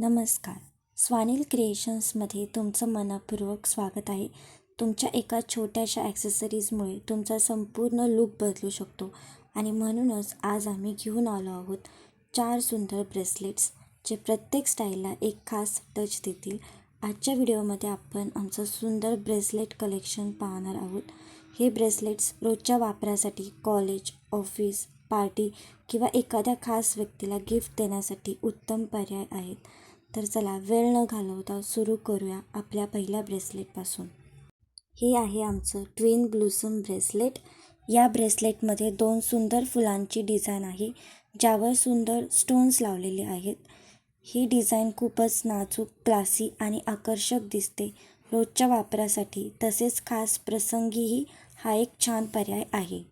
नमस्कार. स्वानिल क्रिएशन्समध्ये तुमचं मनःपूर्वक स्वागत आहे. तुमच्या एका छोट्याशा ॲक्सेसरीजमुळे तुमचा संपूर्ण लूक बदलू शकतो आणि म्हणूनच आज आम्ही घेऊन आलो आहोत 4 सुंदर ब्रेसलेट्स जे प्रत्येक स्टाईलला एक खास टच देतील. आजच्या व्हिडिओमध्ये आपण आमचं सुंदर ब्रेसलेट कलेक्शन पाहणार आहोत. हे ब्रेसलेट्स रोजच्या वापरासाठी, कॉलेज, ऑफिस, पार्टी किंवा एखाद्या खास व्यक्तीला गिफ्ट देण्यासाठी उत्तम पर्याय आहेत. तर चला वेळ न घालवता सुरू करूया आपल्या पहिल्या ब्रेसलेटपासून. हे आहे आमचं ट्विन ब्लूसम ब्रेसलेट. या ब्रेसलेटमध्ये 2 सुंदर फुलांची डिझाईन आहे, ज्यावर सुंदर स्टोन्स लावलेले आहेत. ही डिझाईन खूपच नाजूक, क्लासी आणि आकर्षक दिसते. रोजच्या वापरासाठी तसेच खास प्रसंगीही हा एक छान पर्याय आहे.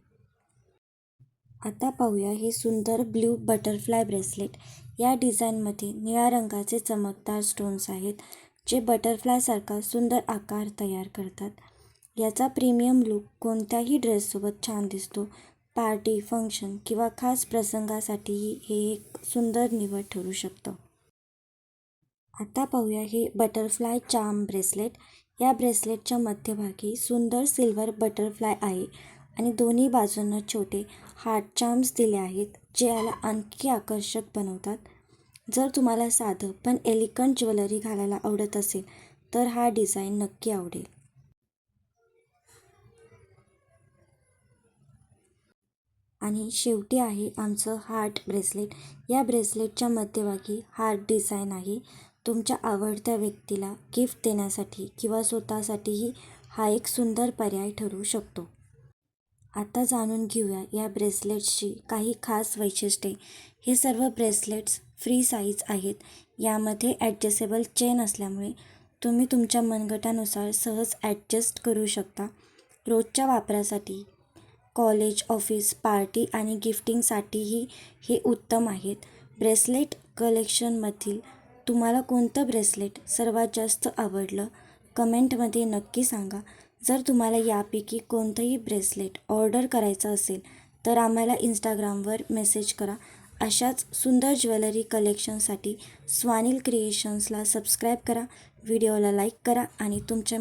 आता पाहूया हे सुंदर ब्ल्यू बटरफ्लाय ब्रेसलेट. या डिझाईनमध्ये निळ्या रंगाचे चमकदार स्टोन्स आहेत, जे बटरफ्लायसारखा सुंदर आकार तयार करतात. याचा प्रीमियम लूक कोणत्याही ड्रेससोबत छान दिसतो. पार्टी, फंक्शन किंवा खास प्रसंगासाठीही हे एक सुंदर निवड ठरू शकतं. आता पाहूया हे बटरफ्लाय चार्म ब्रेसलेट. या ब्रेसलेटच्या मध्यभागी सुंदर सिल्वर बटरफ्लाय आहे आणि दोन्ही बाजूंना छोटे हार्ट चार्म्स दिले आहेत, जे याला आणखी आकर्षक बनवतात. जर तुम्हाला साधं पण एलिगंट ज्वेलरी घालायला आवडत असेल तर हा डिझाईन नक्की आवडेल. आणि शेवटी आहे आमचं हार्ट ब्रेसलेट. या ब्रेसलेटच्या मध्यभागी हार्ट डिझाईन आहे. तुमच्या आवडत्या व्यक्तीला गिफ्ट देण्यासाठी किंवा स्वतःसाठीही हा एक सुंदर पर्याय ठरू शकतो. आता जाणून घेऊया या ब्रेसलेट्सची काही खास वैशिष्ट्ये. हे सर्व ब्रेसलेट्स फ्री साईज आहेत. यामध्ये ॲडजस्टेबल चेन असल्यामुळे तुम्ही तुमच्या मनगटानुसार सहज ॲडजस्ट करू शकता. रोजच्या वापरासाठी, कॉलेज, ऑफिस, पार्टी आणि गिफ्टिंगसाठीही हे उत्तम आहेत. ब्रेसलेट कलेक्शनमधील तुम्हाला कोणतं ब्रेसलेट सर्वात जास्त आवडलं? कमेंटमध्ये नक्की सांगा. जर तुम्हाला यापैकी कोणतंही ब्रेसलेट ऑर्डर करायचं असेल तर आम्हाला इंस्टाग्रामवर मेसेज करा. अशाच सुंदर ज्वेलरी कलेक्शनसाठी स्वानिल क्रिएशन्सला सबस्क्राईब करा, व्हिडिओला लाईक करा आणि तुमच्या